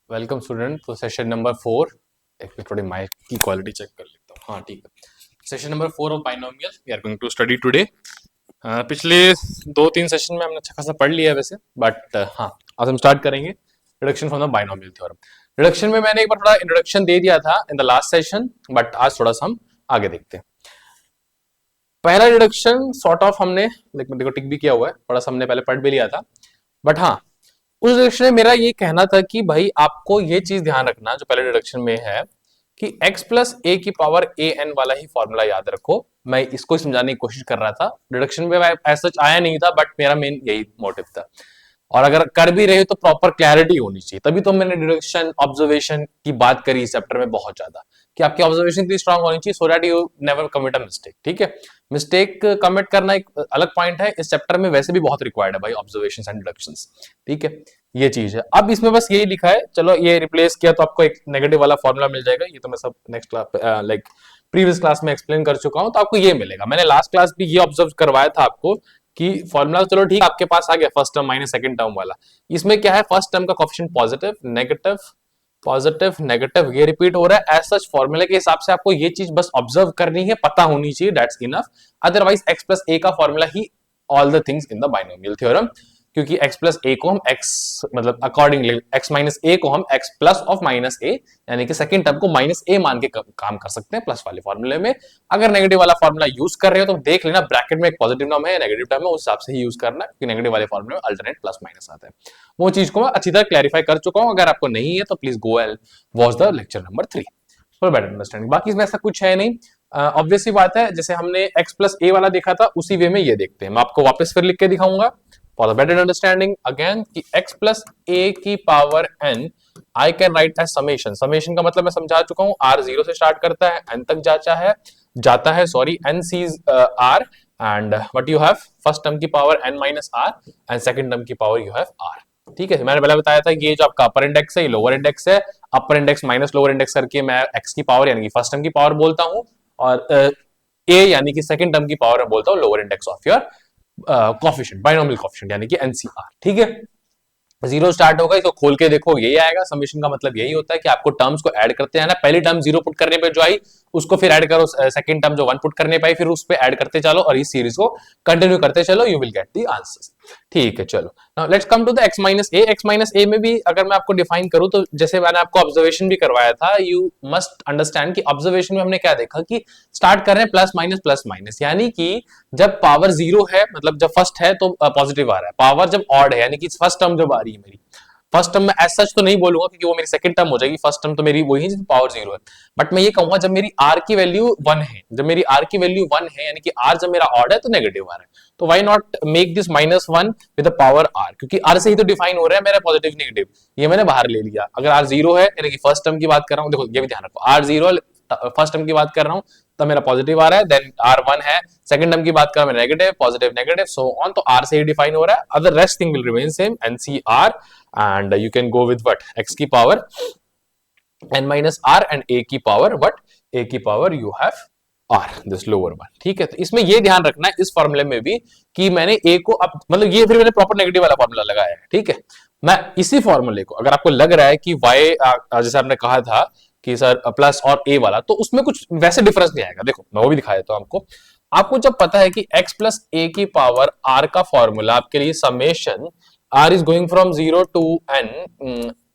Welcome student. तो session number 4, एक minute थोड़ी माइक की क्वालिटी चेक कर लेता हूँ। हाँ ठीक है। Session number 4 of binomial we are going to study today. पिछले 2-3 सेशन में हमने अच्छा खासा पढ़ लिया है वैसे, बट हाँ आज हम स्टार्ट करेंगे reduction from the binomial theorem. Reduction में मैंने एक बार थोड़ा इंट्रोडक्शन दे दिया था in the last session, but आज थोड़ा सा हम आगे देखते हैं। पहला रिडक्शन सॉर्ट ऑफ हमने देखो टिक भी किया हुआ है, थोड़ा सा हमने पहले पढ़ भी लिया था, बट हाँ उस रिडक्शन में मेरा ये कहना था कि भाई आपको ये चीज ध्यान रखना जो पहले रिडक्शन में है कि x प्लस ए की पावर ए एन वाला ही फॉर्मूला याद रखो। मैं इसको समझाने की कोशिश कर रहा था, रिडक्शन में ऐसा आया नहीं था, बट मेरा मेन यही मोटिव था। और अगर कर भी रहे हो तो प्रॉपर क्लैरिटी होनी चाहिए, तभी तो मैंने डिडक्शन ऑब्जर्वेशन की बात करी इस चैप्टर में बहुत ज्यादा, कि आपकी ऑब्जर्वेशन इतनी स्ट्रांग होनी चाहिए so that you never commit a mistake. ठीक है, मिस्टेक कमिट करना एक अलग पॉइंट है, इस चैप्टर में वैसे भी बहुत रिक्वायर्ड है भाई ऑब्जर्वेशन एंड डिडक्शंस। ठीक है, ये चीज है। अब इसमें बस यही लिखा है, चलो ये रिप्लेस किया तो आपको एक नेगेटिव वाला फॉर्मूला मिल जाएगा। ये तो मैं सब next class like previous class में एक्सप्लेन कर चुका हूं, तो आपको ये मिलेगा। मैंने लास्ट क्लास भी ये ऑब्जर्व करवाया था आपको कि फॉर्मूला चलो ठीक आपके पास आ गया, first term minus second term वाला। इसमें क्या है, फर्स्ट टर्म का coefficient positive negative positive negative, ये रिपीट हो रहा है। एज सच फॉर्मूले के हिसाब से आपको ये चीज बस ऑब्जर्व करनी है, पता होनी चाहिए, that's enough. Otherwise x plus a का फॉर्मूला ही all the things in the binomial theorem, क्योंकि x प्लस ए को हम x मतलब अकॉर्डिंगली x माइनस ए को हम x प्लस ऑफ माइनस ए यानी कि सेकंड टर्म को माइनस ए मान के काम कर सकते हैं प्लस वाले फॉर्मूले में। अगर नेगेटिव वाला फॉर्मूला यूज कर रहे हो तो देख लेना ब्रैकेट में एक पॉजिटिव टर्म है नेगेटिव टर्म है, उस हिसाब से ही यूज करना, क्योंकि नेगेटिव वाले फॉर्मूले में अल्टरनेट प्लस माइनस आता है। वो चीज को मैं अच्छी तरह क्लैरिफाई कर चुका हूं, अगर आपको नहीं है तो please go and watch the lecture number 3 for better understanding. बाकी इसमें ऐसा कुछ है नहीं, ऑब्वियस सी बात है, जैसे हमने x प्लस ए वाला देखा था उसी वे में ये देखते हैं। मैं आपको वापस फिर लिख के दिखाऊंगा for the better understanding again कि x प्लस ए की power n I can write as summation. Summation का मतलब मैं समझा चुका हूं, r 0 से स्टार्ट करता है n तक जाता है sorry n C r and what you have first term की power n minus r and second term की पावर यू हैव r। ठीक है, मैंने पहले बताया था ये जो आपका अपर इंडेक्स है ये लोअर इंडेक्स है, अपर इंडेक्स माइनस लोअर इंडेक्स करके मैं x की पावर यानी कि फर्स्ट टर्म की पावर बोलता हूं, और a यानी कि सेकंड टर्म की पावर मैं बोलता हूं lower index of your coefficient binomial coefficient यानी कि एनसीआर। ठीक है, जीरो स्टार्ट होगा, इसको खोल के देखो यही आएगा। समेशन का मतलब यही होता है कि आपको टर्म्स को ऐड करते जाना, पहली टर्म जीरो पुट करने पे जो आई उसको फिर ऐड करो, सेकंड टर्म जो वन पुट करने पे आई फिर उस पे ऐड करते चलो, और इस सीरीज को कंटिन्यू करते चलो, you will get the answers. ठीक है, चलो now let's come to the x minus a. x minus a में भी अगर मैं आपको डिफाइन करूं तो जैसे मैंने आपको ऑब्जर्वेशन भी करवाया था, यू मस्ट अंडरस्टैंड कि ऑब्जर्वेशन में हमने क्या देखा कि स्टार्ट कर रहे हैं प्लस माइनस, यानी कि जब पावर जीरो है मतलब जब फर्स्ट है तो पॉजिटिव आ रहा है, पावर जब ऑड है यानी कि फर्स्ट टर्म जब आ रही है मेरी, फर्स्ट टर्म में एज सच तो नहीं बोलूंगा क्योंकि वो मेरी सेकंड टर्म हो जाएगी, फर्स्ट टर्म तो मेरी वही है जिसमें पावर जीरो है, बट मैं ये कहूंगा जब मेरी आर की वैल्यू 1 है, जब मेरी आर की वैल्यू 1 है यानी कि आर जब मेरा ऑड है तो नेगेटिव आ रहा है, तो why not make this -1 with the power r, क्योंकि आर से ही तो डिफाइन हो रहा है मेरा पॉजिटिव नेगेटिव, ये मैंने बाहर ले लिया। अगर आर जीरो है यानी कि फर्स्ट टर्म की बात कर रहा हूं, देखो ये भी ध्यान रखो, आर जीरो फर्स्ट टर्म की बात कर रहा हूं तब मेरा पॉजिटिव आ रहा है, देन आर वन है सेकंड टर्म की बात कर रहा हूं negative positive negative so on, तो आर से ही डिफाइन हो रहा है, other rest thing will remain same NCR and you can go with what x की power n minus r and a की power what a की power you have r this lower one। ठीक है, तो इसमें ये ध्यान रखना है इस फॉर्मूले में भी कि मैंने a को अब मतलब ये फिर मैंने प्रॉपर नेगेटिव वाला फॉर्मूला लगाया है। ठीक है, मैं इसी फॉर्मूले को अगर आपको लग रहा है कि y जैसे आपने कहा था कि सर प्लस और a वाला, तो उसमें कुछ वैसे डिफरेंस नहीं आएगा। देखो मैं वो भी दिखा देता हूं आपको। आपको जब पता है कि x प्लस a की पावर r का फॉर्मूला आपके लिए summation r is going from 0 to n,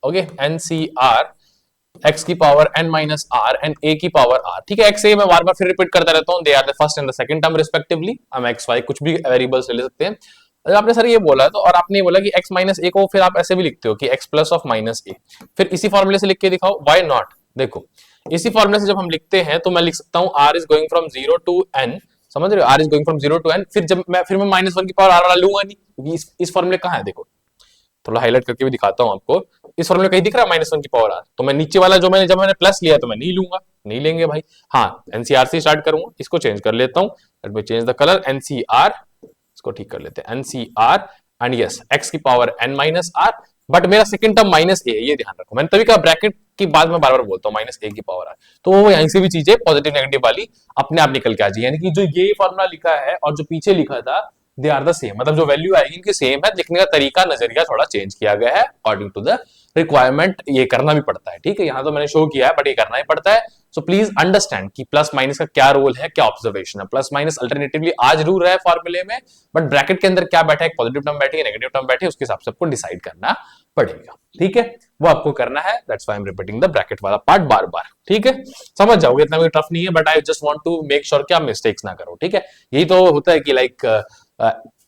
okay, ncr x की power n minus r and a की पावर r। ठीक है, x a मैं बार बार फिर रिपीट करता रहता हूं, they are the first and the second term respectively, हम x y कुछ भी वेरिएबल्स ले सकते हैं। अगर आपने सर ये बोला तो, और आपने ये बोला कि x माइनस ए को फिर आप ऐसे भी लिखते हो कि x प्लस ऑफ माइनस ए, फिर इसी फॉर्मूले से लिख के दिखाओ, व्हाई नॉट। देखो इसी फॉर्मूले से जब हम लिखते हैं तो मैं लिख सकता हूं r is going from 0 to n, समझ रहे हो, r is going from 0 to n, फिर जब मैं -1 की पावर r वाला लूंगा नहीं, क्योंकि इस फॉर्मूले कहां है, देखो थोड़ा हाईलाइट करके भी दिखाता हूं आपको, इस फॉर्मूले कहीं दिख रहा है -1 की पावर r, तो मैं नीचे वाला जो मैंने जब मैंने प्लस लिया तो मैं नहीं लूंगा, नहीं लेंगे भाई। हाँ एनसीआर से स्टार्ट करूंगा, इसको चेंज कर लेता हूं, let me change the colour, NCR, इसको ठीक कर लेते हैं, एनसीआर एंड यस x की power n minus r, but मेरा सेकंड टर्म माइनस ए, ये ध्यान रखो, मैंने तभी कहा ब्रैकेट की बात मैं बार बार बोलता हूँ माइनस ए की पावर r, तो वो यहीं से भी चीजें पॉजिटिव नेगेटिव वाली अपने आप निकल के आ जाए, यानी कि जो ये फॉर्मूला लिखा है और जो पीछे लिखा था दे आर द सेम, मतलब जो वैल्यू आएगी इनकी सेम है, लिखने का तरीका नजरिया थोड़ा चेंज किया गया है अकॉर्डिंग टू द रिक्वायरमेंट। ये करना भी पड़ता है, ठीक है, यहां तो मैंने शो किया है बट ये करना ही पड़ता है। सो प्लीज अंडरस्टैंड कि प्लस माइनस का क्या रोल है, क्या ऑब्जर्वेशन है। प्लस माइनस अल्टरनेटिवली आज रूल रहा है फॉर्मूले में, बट ब्रैकेट के अंदर क्या बैठा है, पॉजिटिव टर्म बैठी है, नेगेटिव टर्म बैठी है, उसके हिसाब से आपको डिसाइड करना पड़ेगा, ठीक है, वो आपको करना है। That's why I am repeating the bracket वाला पार्ट बार बार, ठीक है, समझ जाओगे, इतना भी टफ नहीं है, but I just want to make sure कि आप मिस्टेक्स ना करो, ठीक है। यही तो होता है कि लाइक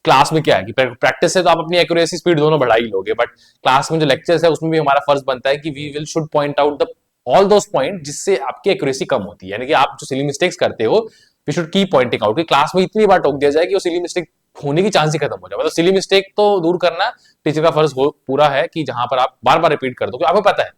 क्लास में क्या है कि प्रैक्टिस से तो आप अपनी एक्यूरेसी स्पीड दोनों बढ़ा ही लोगे, बट क्लास में जो लेक्चर्स है उसमें भी हमारा फर्ज बनता है कि we will should point out the all those point जिससे आपकी एक्यूरेसी कम होती है, यानी कि आप जो सिली मिस्टेक्स करते हो we should keep pointing out, कि क्लास में इतनी बार टोक दिया जाए कि वो सिली मिस्टेक होने की चांस ही खत्म हो जाए। मतलब सिली मिस्टेक तो दूर करना टीचर का फर्ज पूरा है कि जहां पर आप बार बार रिपीट कर दो, आपको पता है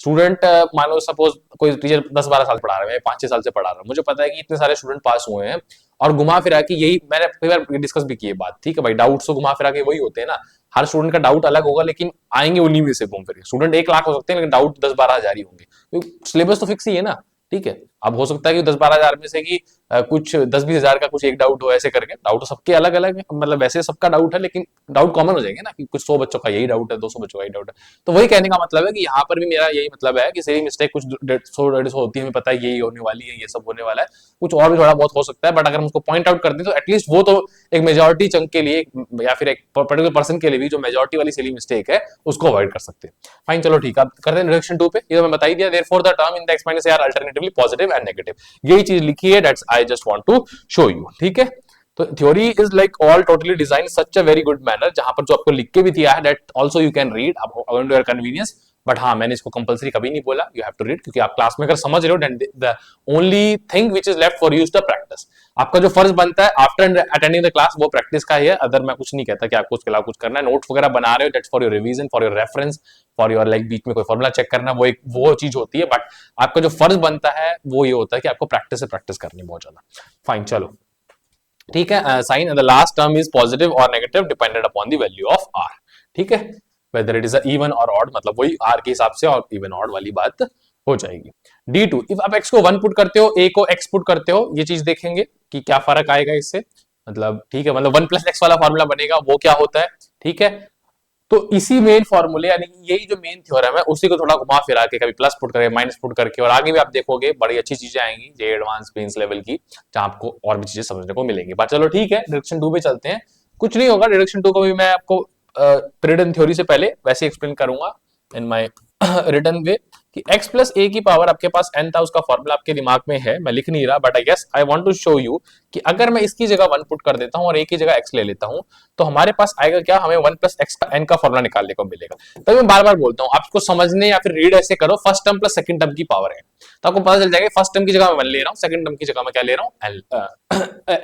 स्टूडेंट, मान लो सपोज कोई टीचर 10-12 साल पढ़ा रहे हैं, 5-6 साल से पढ़ा रहा है, मुझे पता है कि इतने सारे स्टूडेंट पास हुए हैं और घुमा फिरा के यही मैंने कई बार डिस्कस भी की बात, ठीक है भाई, डाउट्स तो घुमा फिरा के वही होते हैं ना, हर स्टूडेंट का डाउट अलग होगा लेकिन आएंगे उन्हीं में से घूम फिर। स्टूडेंट 1 लाख हो सकते हैं लेकिन डाउट 10-12 हजार ही होंगे, सिलेबस तो फिक्स ही है ना, ठीक है। अब हो सकता है कि 10-12 हजार में से कि कुछ 10-20 हजार का कुछ एक डाउट हो, ऐसे करके डाउट तो सबके अलग अलग है, मतलब वैसे सबका डाउट है लेकिन डाउट कॉमन हो जाएंगे ना, कि कुछ 100 बच्चों का यही डाउट है, 200 बच्चों का यही डाउट है। तो वही कहने का मतलब है कि यहाँ पर भी मेरा यही मतलब है कि सही मिस्टेक कुछ 100-150 होती है, हमें पता है यही होने वाली है, ये सब होने वाला है, कुछ और भी थोड़ा बहुत हो सकता है, बट अगर हम उसको पॉइंट आउट कर दें तो एटलीस्ट वो तो एक मेजोरिटी चंक के लिए या फिर एक पर्टिकुलर पर्सन के लिए भी जो मेजोरिटी वाली सिली मिस्टेक है उसको अवॉइड कर सकते हैं। फाइन, चलो ठीक है, अब करते हैं रिडक्शन 2 पे। ये तो मैं बता ही दिया, therefore the term in the x minus a r alternatively positive and negative, यही चीज लिखी है, that's I just want to show you, ठीक है। तो theory is like all totally design such a very good manner, जहां पर जो आपको लिख के भी दिया है that also you can read according to your convenience, but हाँ मैंने इसको कंपलसरी कभी नहीं बोला, यू हैव टू रीड, क्योंकि आप क्लास में अगर समझ रहे हो the only thing which is left for you is the practice. आपका जो फर्ज बनता है आफ्टर अटेंडिंग द क्लास वो प्रैक्टिस का ही है, अदर मैं कुछ नहीं कहता कि आपको उसके अलावा कुछ करना है। नोट्स वगैरह बना रहे हो that's for your revision, for your reference, for your like बीच में कोई फॉर्मूला चेक करना, वो चीज होती है, बट आपका जो फर्ज बनता है वो ये होता है कि आपको प्रैक्टिस से प्रैक्टिस करनी बहुत ज्यादा। फाइन, चलो ठीक है, sign the last term is positive और negative depended upon the value of r, ठीक है, वेदर इट इज इवन और ऑड, मतलब वही आर के हिसाब से और इवन ऑड वाली बात हो जाएगी। D2, इफ आप x को 1 पुट करते हो, a को x पुट करते हो, ये चीज देखेंगे कि क्या फर्क आएगा इससे, मतलब ठीक है, मतलब 1 + x वाला फॉर्मूला बनेगा, वो क्या होता है, ठीक है। तो इसी मेन फॉर्मूले यानी कि यही जो मेन थ्योरम है उसी को थोड़ा घुमा फिरा के कभी प्लस पुट करके माइनस पुट करके, और आगे भी आप देखोगे बड़ी अच्छी चीजें आएंगी जे एडवांस मेंस लेवल की, जहां आपको और भी चीजें समझने को मिलेंगी। पर चलो ठीक है, डिडक्शन 2 पे चलते हैं। कुछ नहीं होगा, डिडक्शन 2 को भी मैं आपको पीरियड एंड थ्योरी से पहले वैसे एक्सप्लेन करूंगा इन माय रिटन वे कि x प्लस a की पावर आपके पास n था, उसका फॉर्मूला आपके दिमाग में है, मैं लिख नहीं रहा, but I guess I want to show you कि अगर मैं इसकी जगह 1 पुट कर देता हूं और a की जगह x ले लेता हूं तो हमारे पास आएगा क्या, हमें 1 + x का n का फॉर्मूला निकालने को मिलेगा। तभी मैं बार बार बोलता हूं आपको समझने या फिर रीड ऐसे करो, first term plus second term की पावर है, तो आपको पता चल जाएगा फर्स्ट टर्म की जगह मैं 1 ले रहा हूं, सेकंड टर्म की जगह मैं क्या ले रहा हूं,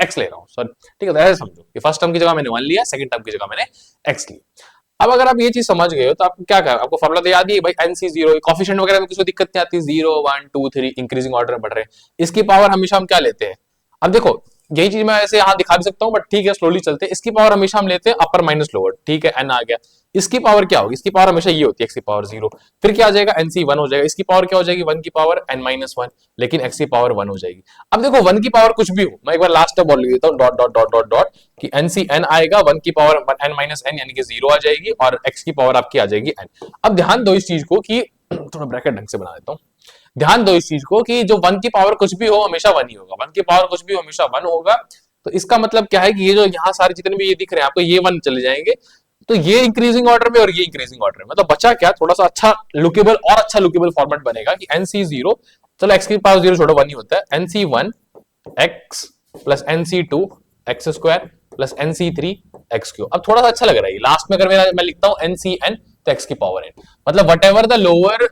x ले रहा हूं, सॉरी, ठीक है। तो ऐसे समझो कि फर्स्ट टर्म की जगह मैंने 1 लिया, सेकंड टर्म की जगह मैंने x लिया। अब अगर आप ये चीज समझ गए हो तो आपको क्या करना, आपको फॉर्मूला तो याद ही है भाई, NC0 कोएफिशिएंट वगैरह में किसी दिक्कत नहीं आती, 0 1 2 3 इंक्रीजिंग ऑर्डर में बढ़ रहे हैं, इसकी पावर हमेशा हम क्या लेते हैं, अब देखो यही चीज मैं ऐसे यहां दिखा भी सकता हूं, बट ठीक है स्लोली चलते हैं। इसकी पावर हमेशा हम लेते हैं अपर माइनस लोअर, ठीक है, n आ गया, इसकी पावर क्या होगी, इसकी पावर हमेशा ये होती है x की पावर 0, फिर क्या आ जाएगा NC 1 हो जाएगा, इसकी पावर क्या हो जाएगी 1 की पावर n-1, लेकिन x की पावर 1 हो जाएगी। अब देखो 1 की पावर कुछ भी हो, मैं एक बार लास्ट टर्म बोल देता हूं dot dot dot dot dot कि NC n आएगा, 1 की पावर n-n यानी कि 0 आ जाएगी और x की पावर आपकी आ जाएगी n। अब ध्यान दो इस चीज को कि थोड़ा ब्रैकेट ढंग से बना देता हूं, ध्यान दो इस चीज को कि जो 1 की पावर कुछ भी हो हमेशा 1 ही होगा, 1 की पावर कुछ भी हो हमेशा 1 होगा। तो इसका मतलब क्या है कि ये जो यहाँ सारे जितने भी ये दिख रहे हैं आपको ये 1 चले जाएंगे, तो ये इंक्रीजिंग ऑर्डर में और ये इंक्रीजिंग ऑर्डर में, मतलब बचा क्या, थोड़ा सा अच्छा लुकेबल और अच्छा लुकेबल फॉर्मेट बनेगा कि NC0, चलो x की पावर 0 छोड़ो 1 ही होता है, NC1 x plus NC2 x square plus NC3 x3। अब थोड़ा सा अच्छा लग रहा है, लास्ट में अगर मैं लिखता हूं NCn तो x की पावर n, मतलब what ever the lower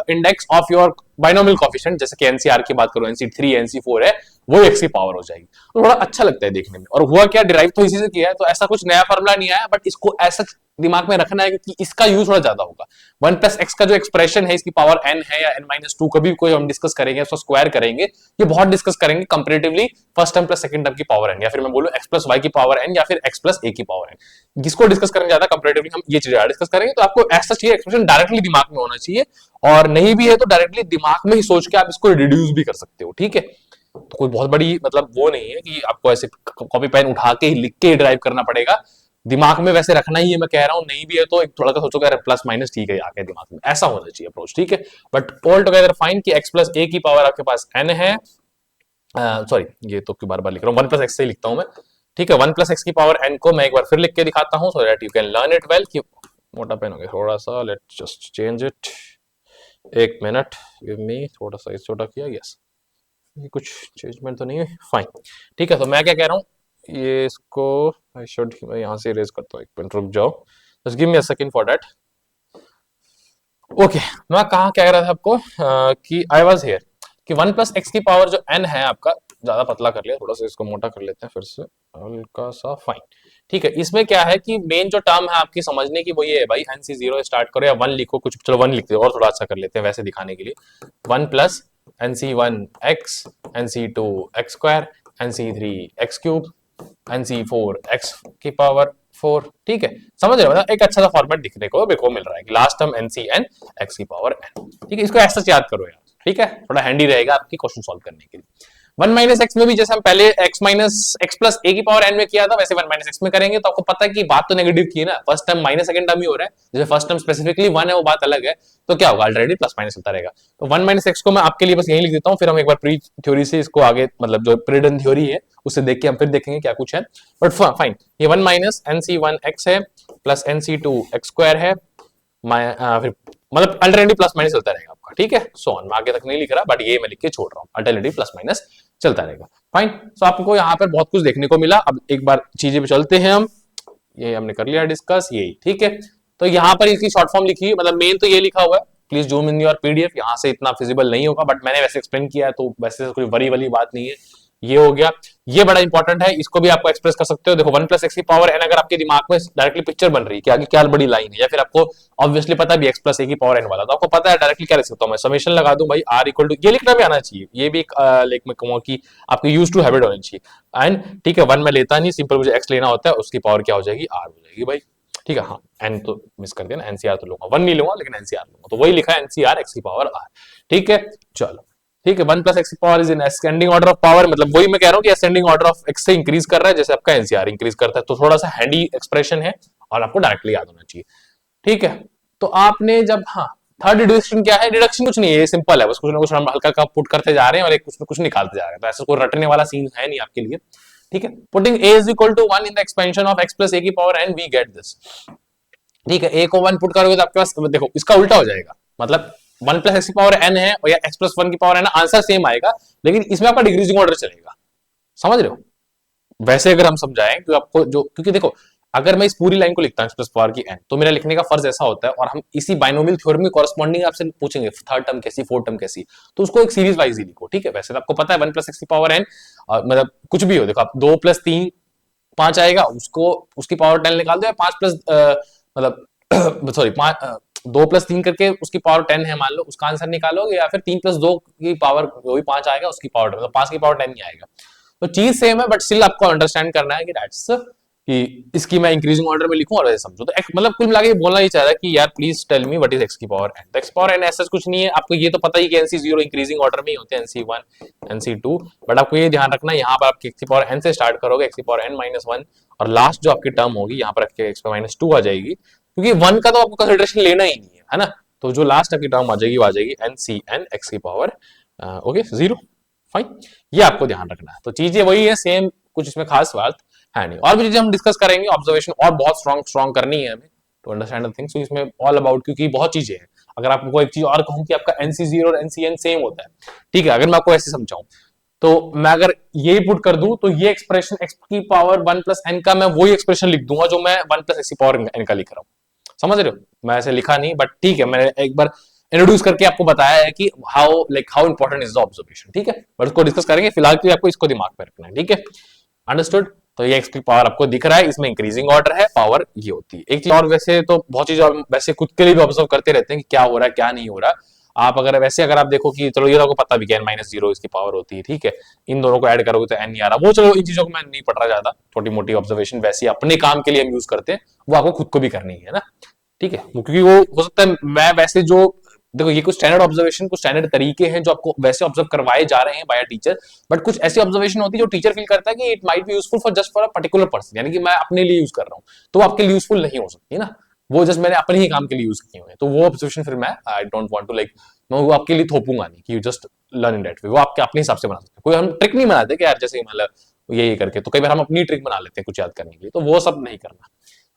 index of your binomial coefficient, जैसे कि NCR की बात करो NC3 NC4 है, वो x की पावर हो जाएगी, तो थोड़ा अच्छा लगता है देखने में। और हुआ क्या, डिराइव तो इसी से किया है, तो ऐसा कुछ नया फॉर्मूला नहीं आया, बट इसको ऐसा दिमाग में रखना है कि इसका यूज थोड़ा ज्यादा होगा। 1 + x का जो एक्सप्रेशन है इसकी पावर n है या n-2 कभी कोई हम डिस्कस करेंगे, उसको स्क्वायर करेंगे, ये बहुत डिस्कस करेंगे comparatively first term plus second term की पावर n, या फिर मैं बोलूं x + y की पावर n या फिर x + a की पावर n, जिसको डिस्कस करेंगे ज्यादा कंपैरेटिवली हम ये चीजें डिस्कस करेंगे। तो आपको ऐसा चाहिए एक्सप्रेशन डायरेक्टली दिमाग में होना चाहिए, और नहीं भी है तो डायरेक्टली दिमाग में ही सोच के आप इसको रिड्यूस भी कर सकते हो, ठीक है। तो कोई बहुत बड़ी मतलब वो नहीं है कि आपको ऐसे कॉपी पेन उठा के ही लिख के ड्राइव करना पड़ेगा, दिमाग में वैसे रखना ही है, मैं कह रहा हूं नहीं भी है तो एक थोड़ा सा सोचो कि प्लस माइनस ठीक है आके दिमाग में, ऐसा होना चाहिए अप्रोच, ठीक है। बट ऑल टुगेदर फाइन कि x प्लस ए की पावर आपके पास n है, सॉरी ये तो क्यों बार बार लिख रहा हूँ, वन प्लस एक्स से ही लिखता हूं मैं, ठीक है। वन प्लस एक्स की पावर n को मैं एक बार फिर लिख के दिखाता हूं so that you can learn it well. कि मोटा पेन हो गया थोड़ा सा, लेट जस्ट चेंज इट, एक मिनट, गिव मी, थोड़ा सा इस छोटा किया, यस, ये कुछ चेंजमेंट तो नहीं है, फाइन, ठीक है। तो मैं क्या कह रहा हूँ, ये इसको आई शुड, मैं यहाँ से इरेज करता हूँ, एक मिनट रुक जाओ, just give me a second for that. Okay, मैं कहाँ कह रहा था आपको कि आई वाज हियर कि वन प्लस एक्स की पावर जो n है आपका, ज्यादा पतला कर लिया, थोड़ा सा इसको मोटा कर लेते हैं फिर से, हल्का सा, फाइन, ठीक है। इसमें क्या है कि मेन जो टर्म है आपकी समझने की वो ये है भाई, एन सी जीरो स्टार्ट करो या वन लिखो, कुछ चलो वन लिखते हैं और थोड़ा अच्छा कर लेते हैं वैसे दिखाने के लिए, one plus n C one x, n C two x square, n C three x cube, n C four x की पावर फोर, ठीक है। समझ रहे हो, मतलब एक अच्छा सा फॉर्मेट दिखने को मेरे को मिल रहा है कि last term n C n x की पावर एन, ठीक है। इसको ऐसा याद करो यार, ठीक है, थोड़ा हैंडी रहेगा आपकी क्वेश्चन सॉल्व करने के लिए। वन माइनस एक्स में भी जैसे हम पहले x minus x plus a की पावर एन में किया था, वैसे वन माइनस एक्स में करेंगे। तो आपको पता है कि बात तो नेगेटिव की है ना, first term minus second term ही हो रहा है, जैसे फर्स्ट टर्म स्पेसिफिकली वन है वो बात अलग है, तो क्या होगा ऑलरेडी प्लस माइनस चलता रहेगा। तो वन माइनस एक्स को मैं आपके लिए बस यही लिख देता हूँ, फिर हम एक बार प्री थ्योरी से इसको आगे मतलब जो प्रीडन थ्योरी है उससे देख के हम फिर देखेंगे क्या कुछ है, बट फाइन। ये one minus n C one x है plus n C two x square है, फिर मतलब अल्टरनेटिव प्लस माइनस चलता रहेगा आपका, ठीक है। सो ऑन, मैं आगे तक नहीं लिख रहा बट ये मैं लिख के छोड़ रहा हूँ, अल्टरनेटिव प्लस माइनस चलता रहेगा, फाइन। सो आपको यहाँ पर बहुत कुछ देखने को मिला। अब एक बार चीजें पे चलते हैं हम, ये हमने कर लिया डिस्कस, यही ठीक है। तो यहाँ पर इसकी शॉर्ट फॉर्म लिखी, मतलब मेन तो ये लिखा हुआ है, please zoom in your PDF, यहाँ से इतना फिजिबल नहीं होगा बट मैंने वैसे एक्सप्लेन किया है तो वैसे कोई वरी वाली बात नहीं है। ये हो गया, ये बड़ा इंपॉर्टेंट है, इसको भी आपको एक्सप्रेस कर सकते हो। देखो वन प्लस एक्स की पावर एन, अगर आपके दिमाग में डायरेक्टली पिक्चर बन रही है कि आगे क्या बड़ी लाइन है, या फिर आपको ऑब्वियसली पता है एक्स प्लस ए की पावर एन वाला, तो आपको पता है डायरेक्टली क्या लिख सकता हूं मैं, समेशन लगा दूं भाई आर इक्वल टू, ये लिखना भी आना चाहिए, ये भी एक लाइक मैं कहूंगा कि आपको यूज टू हैबिट होनी चाहिए। एंड ठीक है, वन में लेता नहीं, सिंपल मुझे एक्स लेना होता है, उसकी पावर क्या हो जाएगी, आर हो जाएगी भाई, ठीक है। हाँ, एन तो मिस कर दिया ना, एनसीआर तो लूंगा, वन नहीं लूंगा लेकिन एनसीआर लूंगा, तो वही लिखा है एनसीआर एक्स की पावर आर, ठीक है। चलो ठीक है, वन प्लस एक्स की power is in ascending order of power, मतलब वही मैं कह रहा हूं कि असेंडिंग ऑर्डर ऑफ एक्स से इंक्रीज कर रहा है जैसे आपका एनसीआर इंक्रीज करता है, तो थोड़ा सा हैंडी एक्सप्रेशन है और आपको डायरेक्टली याद होना चाहिए, ठीक है। तो आपने जब, हाँ, थर्ड डिडक्शन क्या है, डिडक्शन कुछ नहीं है, ये सिंपल है, बस कुछ ना कुछ हम हल्का का पुट करते जा रहे हैं और एक कुछ ना कुछ निकालते जा रहे हैं, तो ऐसा कोई रटने वाला सीन है नहीं आपके लिए, ठीक है। Putting a is equal to one in the expansion of x plus a की power n, we get this, ठीक है। ए को वन पुट करोगे तो आपके पास देखो इसका उल्टा हो जाएगा, मतलब वन प्लस एक्स की पावर एन है और या एक्स प्लस वन की पावर एन, आंसर सेम आएगा लेकिन इसमें आपका डिक्रीजिंग ऑर्डर चलेगा, समझ रहे हो। वैसे अगर हम समझाएं तो आपको जो, क्योंकि देखो अगर मैं इस पूरी लाइन को लिखता हूं प्लस पावर की एन, तो मेरा लिखने का फर्ज ऐसा होता है, और हम इसी बाइनोमियल थ्योरम में कॉरेस्पॉन्डिंग आपसे पूछेंगे थर्ड टर्म कैसी, फोर्थ टर्म कैसी, तो उसको एक सीरीज वाइज ही लिखो, ठीक है। वैसे तो आपको पता है वन प्लस एक्स की पावर एन, मतलब कुछ भी हो, देखो आप दो प्लस तीन पांच आएगा, उसको उसकी पावर 10 निकाल दो, या पांच प्लस मतलब सॉरी दो प्लस तीन करके उसकी पावर 10 है मान लो, उसका आंसर निकालोगे, या फिर तीन प्लस दो की पावर वही पांच आएगा, उसकी पावर मतलब पांच की पावर 10 नहीं आएगा, तो चीज सेम है बट स्टिल आपको अंडरस्टैंड करना है कि दैट्स कि इसकी मैं इंक्रीजिंग ऑर्डर में लिखूं और ऐसे समझो, तो मतलब कुल मिला के बोलना ही चाह रहा है कि यार please tell me what is x की power n, x power n ऐसा कुछ नहीं है, आपको ये तो पता ही कि एनसी जीरो इंक्रीजिंग ऑर्डर में ही होते हैं, n C one n C two, but आपको ये ध्यान रखना है यहाँ पर आप एक्स की पावर एन से स्टार्ट करोगे, एक्स की पावर एन माइनस वन, और लास्ट जो आपकी टर्म होगी यहाँ पर एक्स पावर माइनस टू आ जाएगी, क्योंकि वन का तो आपको कंसिडरेशन लेना ही नहीं है ना, तो जो लास्ट आपकी टर्म आ जाएगी वो आ जाएगी एन सी एन एक्स की पावर ओके जीरो, फाइन, ये आपको ध्यान रखना है। तो चीजें वही है सेम, कुछ इसमें खास बात है नहीं, और भी चीजें हम डिस्कस करेंगे, ऑब्जर्वेशन और बहुत स्ट्रॉन्ग स्ट्रॉन्ग करनी है हमें टू अंडरस्टैंड द थिंग्स, तो इसमें ऑल अबाउट, क्योंकि बहुत चीजें हैं। अगर आपको एक चीज और कहूं कि आपका एनसी जीरो और एनसीएन सेम होता है, ठीक है, अगर मैं आपको ऐसे समझाऊं, तो मैं अगर ये पुट कर दूं तो ये एक्सप्रेशन एक्स की पावर वन प्लस एन का मैं वही एक्सप्रेशन लिख दूंगा जो मैं वन प्लस एक्स की पावर एन का लिख रहा हूं, समझ रहे हो। मैं ऐसे लिखा नहीं बट ठीक है, मैंने एक बार इंट्रोड्यूस करके आपको बताया है कि how important is the observation, ठीक है, बट उसको डिस्कस करेंगे, फिलहाल के लिए आपको इसको दिमाग में रखना है, ठीक है, अंडरस्टूड। तो ये एक्स की पावर आपको दिख रहा है, इसमें इंक्रीजिंग ऑर्डर है, पावर ये होती है। एक चीज और, वैसे तो बहुत चीज और वैसे खुद के लिए भी ऑब्जर्व करते रहते हैं कि क्या हो रहा है क्या नहीं हो रहा, आप अगर वैसे अगर आप देखो कि चलो ये तो आपको पता भी है माइनस जीरो इसकी पावर होती है, ठीक है, इन दोनों को ऐड करोगे तो एन नहीं आ रहा, वो चलो इन चीजों को मैं नहीं पढ़ रहा ज्यादा, छोटी मोटी ऑब्जर्वेशन वैसे अपने काम के लिए हम यूज करते हैं, वो आपको खुद को भी करनी है ना, ठीक है, क्योंकि वो हो सकता है मैं वैसे जो देखो ये कुछ स्टैंडर्ड ऑब्जर्वेशन, कुछ स्टैंडर्ड तरीके हैं जो आपको वैसे ऑब्जर्व करवाए जा रहे हैं बाय टीचर, बट कुछ ऐसी ऑब्जर्वेशन होती है जो टीचर फील करता है कि it might be useful for just for a particular person, यानी कि मैं अपने लिए यूज कर रहा हूँ, तो आपके लिए यूजफुल नहीं हो सकती है ना, वो जस्ट मैंने अपने ही काम के लिए यूज किए हुए हैं, तो वो ऑब्जर्वेशन फिर मैं I don't want to like, मैं वो आपके लिए थोपूंगा नहीं कि you just learn in that way, वो आपके अपने हिसाब से बना सकते हैं, कोई हम ट्रिक नहीं बनाते कि यार जैसे मतलब ये करके, तो कई बार हम अपनी ट्रिक बना लेते हैं कुछ याद करने के लिए, तो वो सब नहीं करना।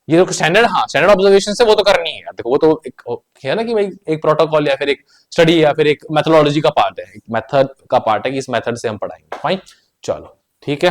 ये जो स्टैंडर्ड, हाँ स्टैंडर्ड ऑब्जर्वेशन से वो तो करनी है, देखो वो तो एक है ना कि भाई एक प्रोटोकॉल या फिर एक स्टडी या फिर एक मेथोडोलॉजी का पार्ट है, एक मेथड का पार्ट है कि इस मेथड से हम पढ़ाएंगे, फाइन। चलो ठीक है,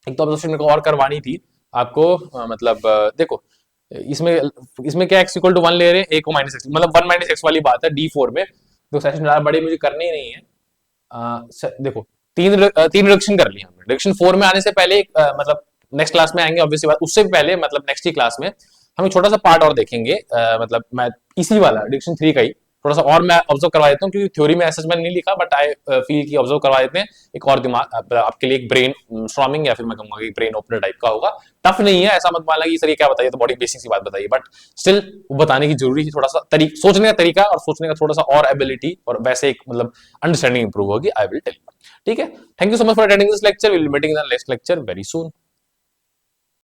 एक तो ऑब्जर्वेशन मेरे को और करवानी थी आपको, मतलब देखो इसमें इसमें क्या x इक्वल टू 1 ले रहे हैं, a को माइनस एक्स, मतलब 1 माइनस एक्स वाली बात है D4 में, तो सेशन ज्यादा बड़ी मुझे करनी ही नहीं है। देखो तीन रिडक्शन कर लिया हमने, रिडक्शन 4 में आने से पहले मतलब नेक्स्ट क्लास में आएंगे ऑब्वियसली बात, उससे भी पहले मतलब नेक्स्ट ही क्लास में हम एक छोटा सा पार्ट और देखेंगे, मतलब मैं इसी वाला रिडक्शन 3 का ही थोड़ा सा और मैं ऑब्जर्व करवा देता हूँ, क्योंकि थ्योरी में ऐसा मैंने नहीं लिखा, बट आई फील की ऑब्जर्व करवा देते हैं, एक और दिमाग आपके लिए एक ब्रेन स्ट्रॉमिंग या फिर मैं कहूंगा ब्रेन ओपनर टाइप का होगा। टफ नहीं है, ऐसा मत मानना कि सर ये क्या बताइए, तो बड़ी बेसिक सी बात बताइए, बट स्टिल वो बताने की जरूरी है, थोड़ा सा सोचने का तरीका और सोचने का थोड़ा सा और एबिलिटी, और वैसे एक मतलब अंडरस्टैंडिंग इंप्रूव होगी, आई विल टेल यू। ठीक है, thank you so much for attending this lecture, will be meeting in the next lecture very soon.